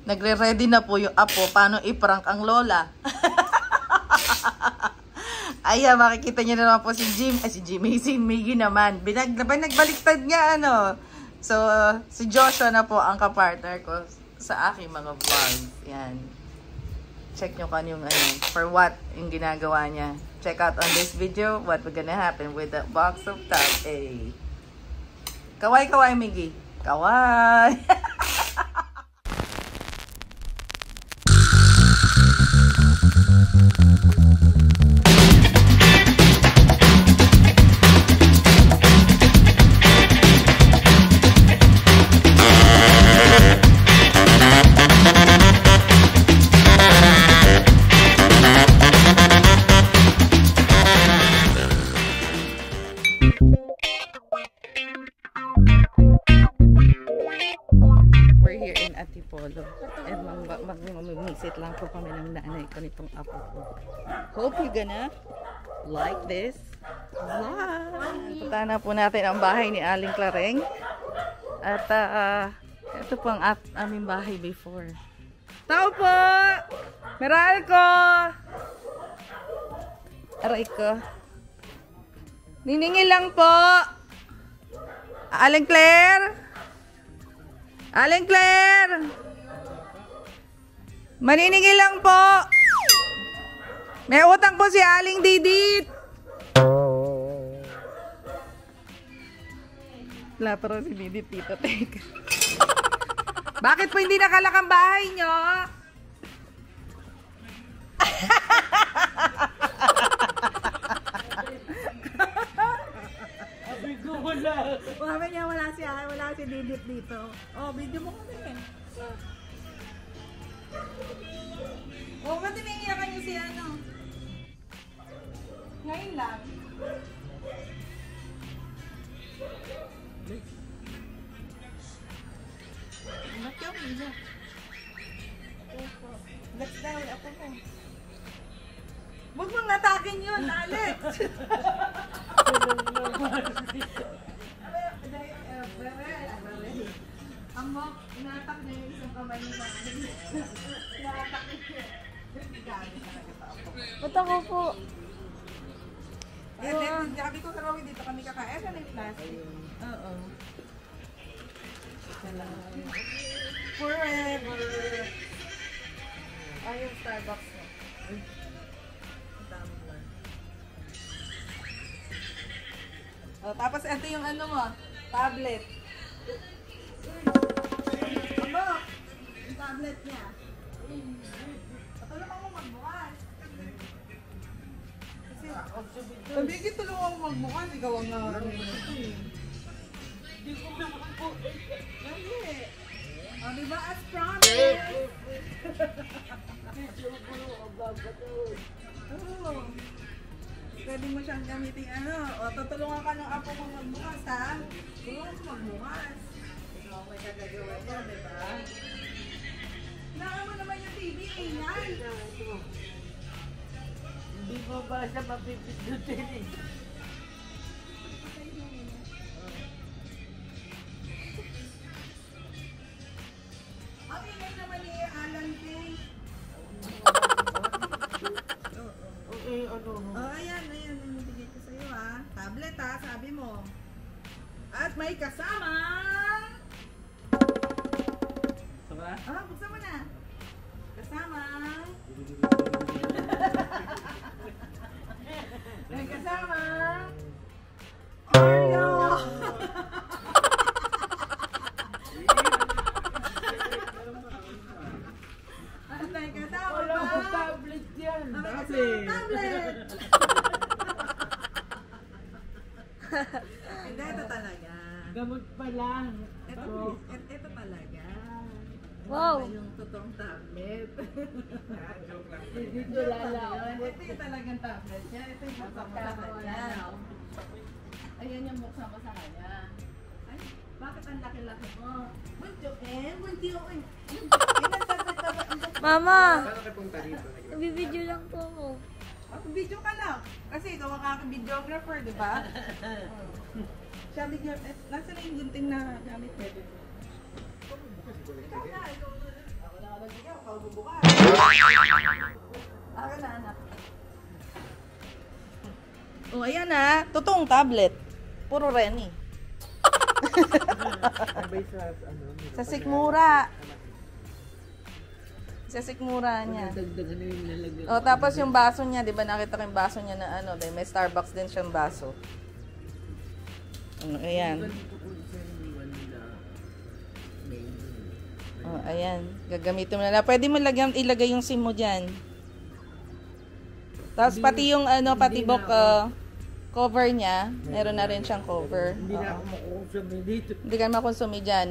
Nagre-ready na po yung apo paano i-prank ang lola. Ayan, makikita niyo naman po si Jimmy, si Miggy naman. Nagbaliktad niya, ano. So, si Joshua na po ang kapartner ko sa aking mga vlogs. Yan. Check nyo kan yung ano, for what yung ginagawa niya. Check out on this video what we're gonna happen with the box of top A. Kaway, Miggy. Kaway. We're here in Antipolo and mag-visit lang po kami ng nanay ko nitong apo ko. Hope you're gonna like this vlog. Punta na po natin ang bahay ni Aling Clareng. At ito po ang aming bahay before. Tao po! Meral ko! Aray ko. Niningil lang po! Aling Claire! Aling Claire! Maniningil lang po! May utang po si Aling Didit! Wala pa rin si Didit dito. Teka. Bakit po hindi nakalak ang bahay nyo? Wala si Didit dito. Oh, video mo kami. Oh, ba't tinigyan niyo si ano? Ngayon lang. Ba't yung video? Let's down, ako ko. Huwag mong natakin yun, Alex! Amok, inatak na yung isang kamay ni Mami. Inatak na yun. Ba't ako po? Sabi ko karawin dito kami kakain na yung plastic. Oo. Forever. Ay, yung Starbucks mo. Ang dami lang. Oh, tapos ito yung ano mo, tablet. Amok, yung tablet niya. Patulungan mo magbukas. Sabi ko tulungan mo magbukas, ikaw ang ano yun. Hindi ko naman po. O, diba as promised? Oo. Pwede mo siyang gamitin ano. O, tutulungan ka ng apo mo magbukas, ha? Tulungan mo magbukas. Ikaw may kagagawa niya, diba? Hinaan mo naman yung TV, ingay. Hindi mo ba siya mapipindutin eh? Ang ingay naman ni Alan Kay. Okay, ano? Oh, ayan. Nabigay ko sa'yo, ha. Tablet, ha, sabi mo. At may kasama. Saba? Ah, buksan mo na. Kasama. May kasama. Oreo. At may kasama Wala ba? ko tablet yan. May kasama tablet. Hindi, ito talaga. Gamot pa lang. Ito talaga. Wow. Ito yung totoong tablet. Dito lalaon. Ito yung talagang tablet niya. Ito yung buksan mo sa kanya. Ayan yung buksan ko sa kanya. Ay, bakit ang laki-laki mo? Buntiyo eh. Mama! Nabibidyo lang po ako. Video ka lang. Kasi ikaw ang aking videographer, di ba? Siya video. Nasa na yung gunting na gamit mo? Ikaw na. magbubukas. Akin na, anak. Oh, ayan na. Totoong tablet. Puro Renny. Sa sikmura. Sa sikmura niya. Oh, tapos yung baso niya, 'di ba nakita ko yung baso niya na ano, may Starbucks din siyang baso. Ayan. Oh, ayan. Gagamitin mo na. Pwede mo ilagay yung SIM mo diyan. Tapos pati yung ano, pati cover niya, meron na rin siyang cover. Hindi na ako makukonsumi dito. Hindi ka makonsumi dyan.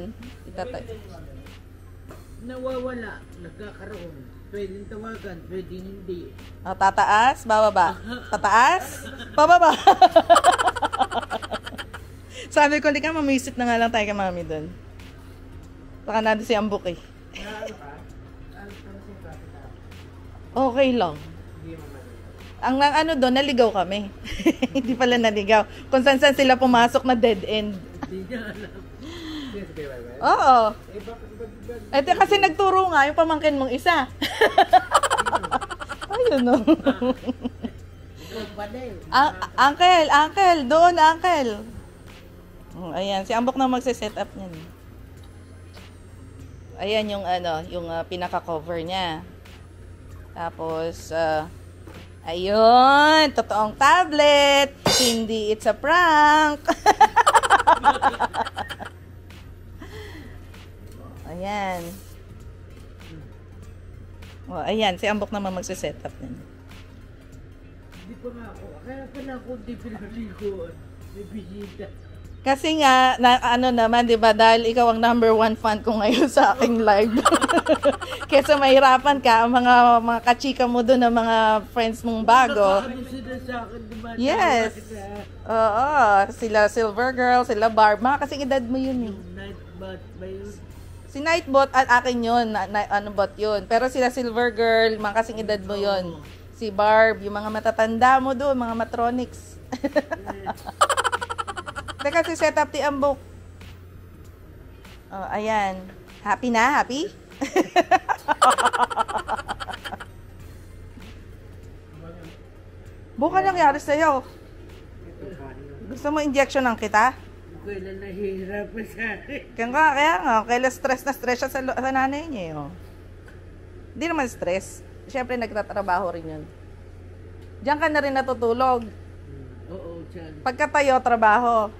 Nawawala, nagkakaroon. Pwedeng tawagan, pwedeng hindi. Oh, tataas, bababa. Tataas, bababa. Sabi ko, lika, mamisit na nga lang tayo kay mami doon. Baka natin si Ambok eh. Okay lang. Ang ano doon, naligaw kami. Hindi pala naligaw. Kung saan sila pumasok na dead end. Hindi niya alam. Oo. Ito kasi nagturo nga yung pamangkin mong isa. Ayun no. Uncle, doon uncle. Ayan, si Ambok na magse-set up niyan. Ayan yung ano, yung pinaka-cover niya. Tapos ayun, totoong tablet. Hindi it's a prank. Ayan. Oh, ayan, si Ambok naman magse-setup niyan. Hindi pa nga ako. Kaya pala ako hindi pinaliguan. May bisita. Kasi nga, ano naman, di ba, dahil ikaw ang #1 fan ko ngayon sa aking live. Kesa mahirapan ka, ang mga kachika mo doon, ng mga friends mong bago. Ano sila sa akin, diba? Yes. Oo, sila Silver Girl, sila Barb. Mga kasing edad mo yun eh. Nightbot ba yun? Si Nightbot, at akin yun, ano bot yun. Pero sila Silver Girl, mga kasing edad mo yun. Si Barb, yung mga matatanda mo doon, mga matronics. Teka, si set up ti Ambok. Oh, ayan. Happy na? Happy? Buka nangyari sa'yo. Gusto mo injection ng kita? Kailan nahihirapan sa akin. Kaya nga, kailan stress na stress siya sa nanay niya. Oh. Hindi naman stress. Siyempre, nagtatrabaho rin yun. Diyan ka na rin natutulog. Oo, dyan. Pagkatayo, trabaho.